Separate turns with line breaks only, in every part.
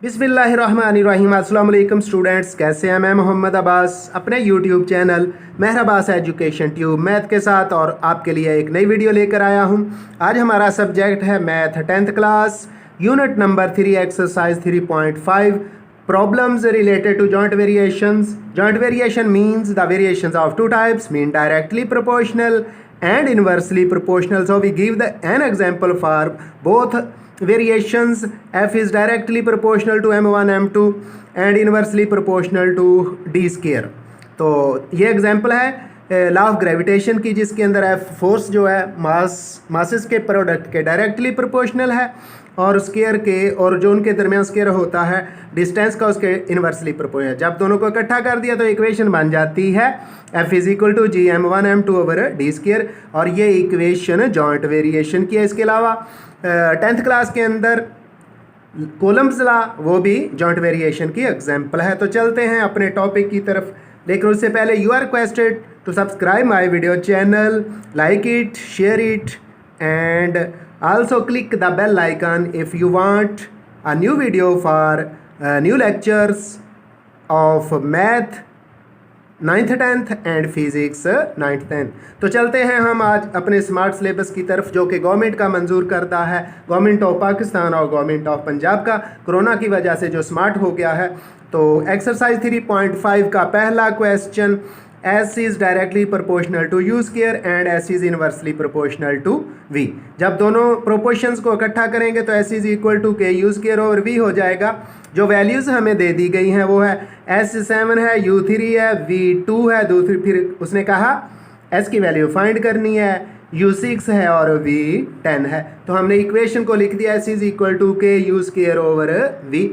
बिस्मिल्लाहिर्रहमानिर्रहीम। अस्सलाम वालेकुम स्टूडेंट्स, कैसे हैं? मैं मोहम्मद अब्बास अपने यूट्यूब चैनल महराबास एजुकेशन ट्यूब मैथ के साथ और आपके लिए एक नई वीडियो लेकर आया हूं। आज हमारा सब्जेक्ट है math 10th class, unit number 3, exercise 3.5, problems related to joint variations. Joint variation means the variations of two types, mean directly proportional and inversely proportional. So we give an example for both variations. F is directly proportional to m1 m2 and inversely proportional to d square. तो ये example है law of gravitation की, जिसके अंदर F force जो है masses के product के डायरेक्टली प्रोपोर्शनल है और स्केयर के, और जो उनके दरमियान स्केयर होता है डिस्टेंस का, उसके इन्वर्सली प्रोपोर्शनल। जब दोनों को इकट्ठा कर दिया तो इक्वेशन बन जाती है F is equal to G m1 m2 over D square, और ये इक्वेशन जॉइंट वेरिएशन की है। इसके अलावा 10th क्लास के अंदर कोलम्स लॉ, वो भी जॉइंट वेरिएशन की एग्जाम्पल है। तो चलते हैं अपने टॉपिक की तरफ, लेकिन उससे पहले you are requested to subscribe my video channel, like it, share it and also click the bell icon if you want a new video for new lectures of math 9th 10th and physics 9th 10th। तो चलते हैं हम आज अपने smart syllabus की तरफ, जो कि गवर्नमेंट का मंजूर करता है, गवर्नमेंट ऑफ पाकिस्तान और गवर्नमेंट ऑफ पंजाब का, कोरोना की वजह से जो स्मार्ट हो गया है। तो एक्सरसाइज 3.5 का पहला question, S is directly proportional to U square and S is inversely proportional to V। जब दोनों प्रोपोर्शंस को इकट्ठा करेंगे तो S is equal to K U square over V हो जाएगा। जो वैल्यूज़ हमें दे दी गई हैं वो है S 7 है, U 3 है, V 2 है, दूसरी फिर उसने कहा S की वैल्यू फाइंड करनी है, U 6 है और V 10 है। तो हमने इक्वेशन को लिख दिया S is equal to K U square over V।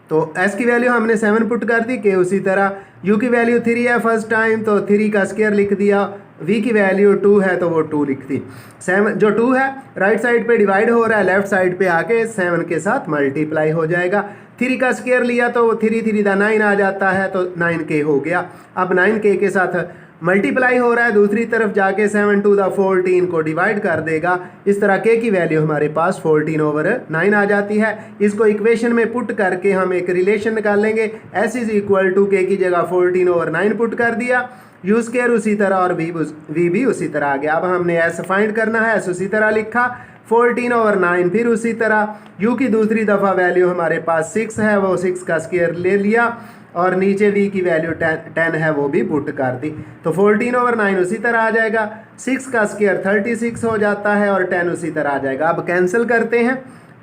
तो S की वैल्यू हमने 7 पुट कर दी, K उसी तरह, U की वैल्यू 3 है फर्स्ट टाइम तो 3 का स्क्वायर लिख दिया, V की वैल्यू 2 है तो वो 2 लिख दी। 7 जो 2 है राइट साइड पे डिवाइड हो रहा है, लेफ्ट साइड पे आके 7 के साथ मल्टीप्लाई हो जाएगा। 3 का स्क्वायर लिया तो वो 3 3 दा 9 आ जाता है, तो 9K हो गया। अब 9K के साथ मल्टीप्लाई हो रहा है, दूसरी तरफ जाके 7 टू द 14 को डिवाइड कर देगा। इस तरह K की वैल्यू हमारे पास 14 ओवर 9 आ जाती है। इसको इक्वेशन में पुट करके हम एक रिलेशन निकाल लेंगे। S is equal to K की जगह 14 ओवर 9 पुट कर दिया, U स्क्वायर उसी तरह और V भी उसी तरह आ गया। अब हमने S फाइंड करना है, S उसी तरह लिखा, 14 ओवर 9 फिर उसी तरह। U की दूसरी दफ़ा वैल्यू हमारे पास 6 है, वो 6 का स्क्वायर ले लिया, और नीचे V की वैल्यू 10 है, वो भी पुट कर दी। तो 14 ओवर 9 उसी तरह आ जाएगा, 6 का स्क्वायर 36 हो जाता है और 10 उसी तरह आ जाएगा। अब कैंसिल करते हैं,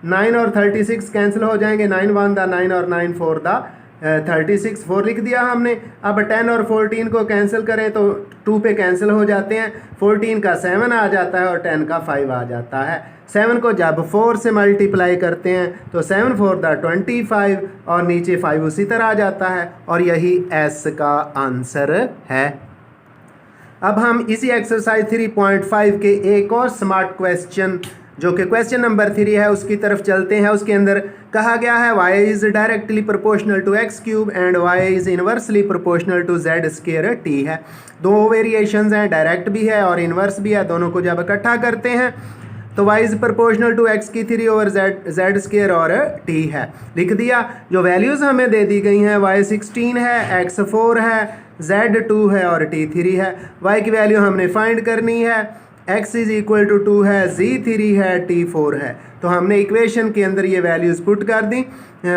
9 और 36 कैंसिल हो जाएंगे, 9 1 द 9 और 9 4 द 36, 4 लिख दिया हमने। अब 10 और 14 को कैंसिल करें तो 2 पे कैंसिल हो जाते हैं, 14 का 7 आ जाता है और 10 का 5 आ जाता है। 7 को जब 4 से मल्टीप्लाई करते हैं तो 7 4 द 25 और नीचे 5 उसी तरह आ जाता है, और यही S का आंसर है। अब हम इसी एक्सरसाइज 3.5 के एक और स्मार्ट क्वेश्चन, जो कि क्वेश्चन नंबर 3 है, उसकी तरफ चलते हैं। उसके अंदर कहा गया है y is directly proportional to x cube and y is inversely proportional to z square t है। दो वेरिएशंस हैं, डायरेक्ट भी है और इनवर्स भी है। दोनों को जब इकट्ठा करते हैं तो y is proportional to x की 3 ओवर z स्क्वायर और t है, लिख दिया। जो वैल्यूज़ हमें दे दी गई हैं, y 16 है, x 4 है, z 2 है और t 3 है। y की वैल्यू हमने फाइंड करनी है, x इज इक्वल टू 2 है, z 3 है, t 4 है। तो हमने इक्वेशन के अंदर ये वैल्यूज़ पुट कर दी,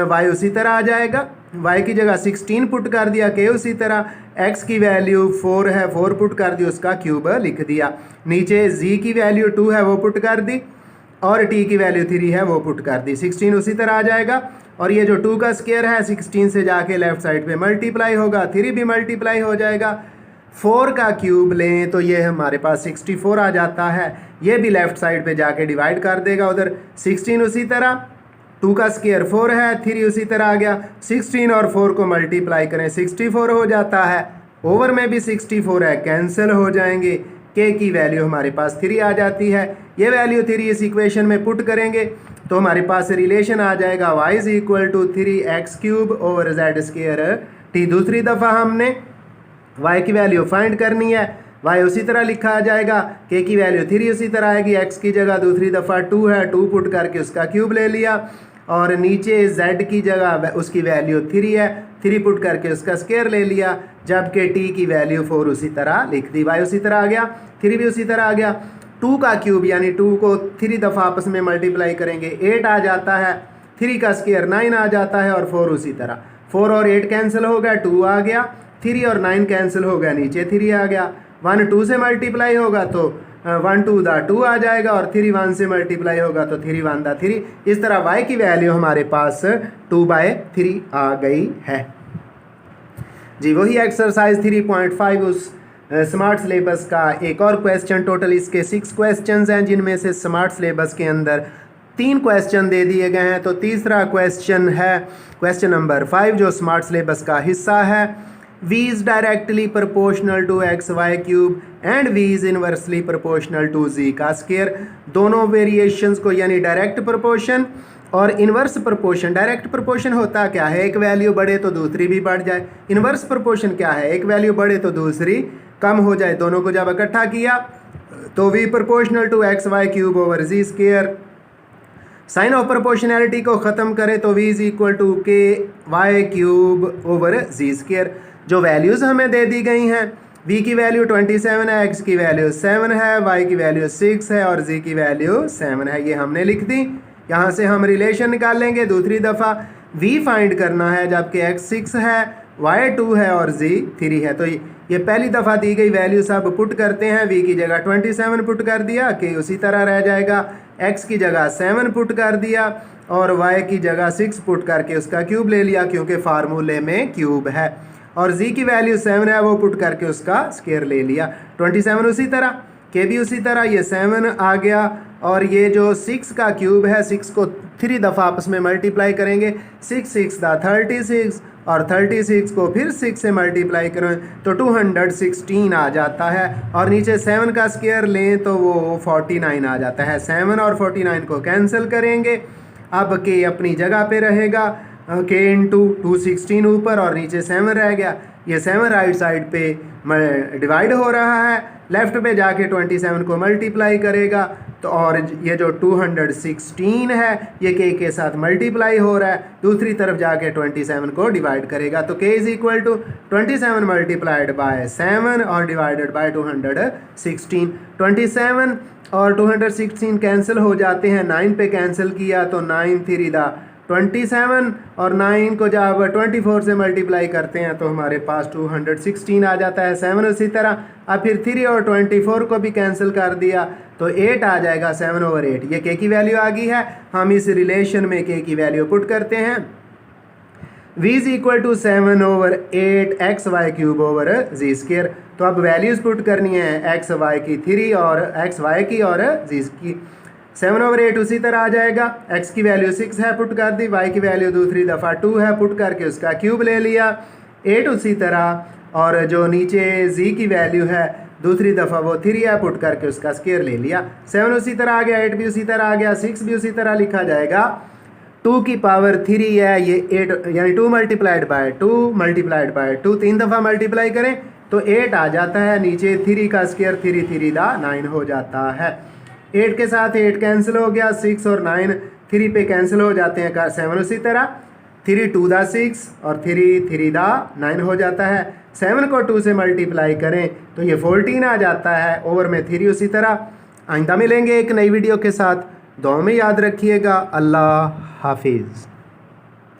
y उसी तरह आ जाएगा, y की जगह 16 पुट कर दिया, k उसी तरह, x की वैल्यू 4 है, 4 पुट कर दी, उसका क्यूब लिख दिया। नीचे z की वैल्यू 2 है, वो पुट कर दी, और t की वैल्यू 3 है, वो पुट कर दी। 16 उसी तरह आ जाएगा, और ये जो 2 का स्क्वायर है 16 से जाके लेफ्ट साइड पे मल्टीप्लाई होगा, 3 भी मल्टीप्लाई हो जाएगा। 4 का क्यूब लें तो ये हमारे पास 64 आ जाता है, ये भी लेफ्ट साइड पे जाके डिवाइड कर देगा उधर। 16 उसी तरह, 2 का स्क्वायर 4 है, 3 उसी तरह आ गया, 16 और 4 को मल्टीप्लाई करें 64 हो जाता है, ओवर में भी 64 है, कैंसिल हो जाएंगे। K की वैल्यू हमारे पास 3 आ जाती है, ये वैल्यू 3 इस इक्वेशन में पुट करेंगे तो हमारे पास रिलेशन आ जाएगा y is equal to 3x cube over z square t। दूसरी दफ़ा हमने y की वैल्यू फाइंड करनी है, y उसी तरह लिखा आ जाएगा, k की वैल्यू 3 उसी तरह आएगी, x की जगह दूसरी दफ़ा 2 है, 2 पुट करके उसका क्यूब ले लिया, और नीचे z की जगह उसकी वैल्यू 3 है, 3 पुट करके उसका स्क्वायर ले लिया, जबकि t की वैल्यू 4 उसी तरह लिख दी। y उसी तरह आ गया, 3 भी उसी तरह आ गया। 2 का क्यूब यानी 2 को 3 दफ़ा आपस में मल्टीप्लाई करेंगे 8 आ जाता है, 3 का स्क्वायर 9 आ जाता है और 4 उसी तरह। 4 और 8 कैंसिल हो गया, 2 आ गया, 3 और 9 कैंसिल हो गया, नीचे 3 आ गया। 1 2 से मल्टीप्लाई होगा तो 1 2 दा 2 आ जाएगा और 3 1 से मल्टीप्लाई होगा तो 3 1 दा 3। इस तरह y की वैल्यू हमारे पास 2/3 आ गई है जी। वही एक्सरसाइज 3.5 उस स्मार्ट सिलेबस का एक और क्वेश्चन। टोटल इसके 6 क्वेश्चंस हैं, जिनमें से स्मार्ट सिलेबस के अंदर 3 क्वेश्चन दे दिए गए हैं। तो तीसरा क्वेश्चन है क्वेश्चन नंबर 5 जो स्मार्ट सिलेबस का हिस्सा है। v is directly proportional to xy cube and v is inversely proportional to z का स्क्वायर। दोनों वेरिएशंस को यानी डायरेक्ट प्रोपोर्शन और इन्वर्स प्रोपोर्शन। डायरेक्ट प्रोपोर्शन होता क्या है, एक वैल्यू बढ़े तो दूसरी भी बढ़ जाए। इन्वर्स प्रोपोर्शन क्या है, एक वैल्यू बढ़े तो दूसरी कम हो जाए। दोनों को जब इकट्ठा किया तो v proportional to X Y cube over G square. Sign of proportionality को ख़त्म करें तो v is equal to K Y cube over G square. जो वैल्यूज़ हमें दे दी गई हैं, v की वैल्यू 27 है, x की वैल्यू 7 है, y की वैल्यू 6 है और z की वैल्यू 7 है, ये हमने लिख दी। यहाँ से हम रिलेशन निकालेंगे दूसरी दफ़ा। v फाइंड करना है जबकि x 6 है, y 2 है और z 3 है। तो ये पहली दफ़ा दी गई वैल्यू सब पुट करते हैं। v की जगह 27 पुट कर दिया कि उसी तरह रह जाएगा, x की जगह 7 पुट कर दिया और y की जगह 6 पुट करके उसका क्यूब ले लिया क्योंकि फार्मूले में क्यूब है। और z की वैल्यू 7 है, वो पुट करके उसका स्क्वायर ले लिया। 27 उसी तरह, के भी उसी तरह, ये 7 आ गया और ये जो 6 का क्यूब है, 6 को 3 दफ़ा आपस में मल्टीप्लाई करेंगे। 6 6 दा 36 और 36 को फिर 6 से मल्टीप्लाई करें तो 216 आ जाता है और नीचे 7 का स्क्वायर लें तो वो 49 आ जाता है। 7 और 49 को कैंसिल करेंगे, अब के अपनी जगह पे रहेगा, के इंटू 216 ऊपर और नीचे 7 रह गया। ये 7 राइट साइड पे डिवाइड हो रहा है, लेफ्ट पे जाके 27 को मल्टीप्लाई करेगा तो और ये जो 216 है ये के साथ मल्टीप्लाई हो रहा है, दूसरी तरफ जाके 27 को डिवाइड करेगा तो k is equal to 27 multiplied by 7 और डिवाइडेड बाय 216। 27 और 216 कैंसिल हो जाते हैं, 9 पे कैंसिल किया तो 9 3 दा 27 और 9 को जब 24 से मल्टीप्लाई करते हैं तो हमारे पास 216 आ जाता है। 7 उसी तरह, अब फिर 3 और 24 को भी कैंसिल कर दिया तो 8 आ जाएगा, 7 ओवर 8। ये के की वैल्यू आ गई है। हम इस रिलेशन में के की वैल्यू पुट करते हैं। v is equal to 7 over 8 X Y cube over G square. तो अब वैल्यूज़ पुट करनी है एक्स वाई की 3 और एक्स वाई की और जी की। 7 ओवर 8 उसी तरह आ जाएगा, x की वैल्यू 6 है पुट कर दी, y की वैल्यू दूसरी दफ़ा 2 है पुट करके उसका क्यूब ले लिया। 8 उसी तरह और जो नीचे z की वैल्यू है दूसरी दफ़ा वो 3 है पुट करके उसका स्क्वायर ले लिया। 7 उसी तरह आ गया, 8 भी उसी तरह आ गया, 6 भी उसी तरह लिखा जाएगा। 2 की पावर 3 है, ये 8 यानी 2 मल्टीप्लाइड बाय 2 मल्टीप्लाइड बाय 2 3 दफ़ा मल्टीप्लाई करें तो 8 आ जाता है, नीचे 3 का स्क्वायर 3 3 दा 9 हो जाता है। 8 के साथ 8 कैंसिल हो गया, 6 और 9 3 पे कैंसिल हो जाते हैं, 7 उसी तरह, 3 2 दा 6 और 3 3 दा 9 हो जाता है। 7 को 2 से मल्टीप्लाई करें तो ये 14 आ जाता है, ओवर में 3 उसी तरह। आइंदा मिलेंगे एक नई वीडियो के साथ, दुआ में याद रखिएगा। अल्लाह हाफिज़।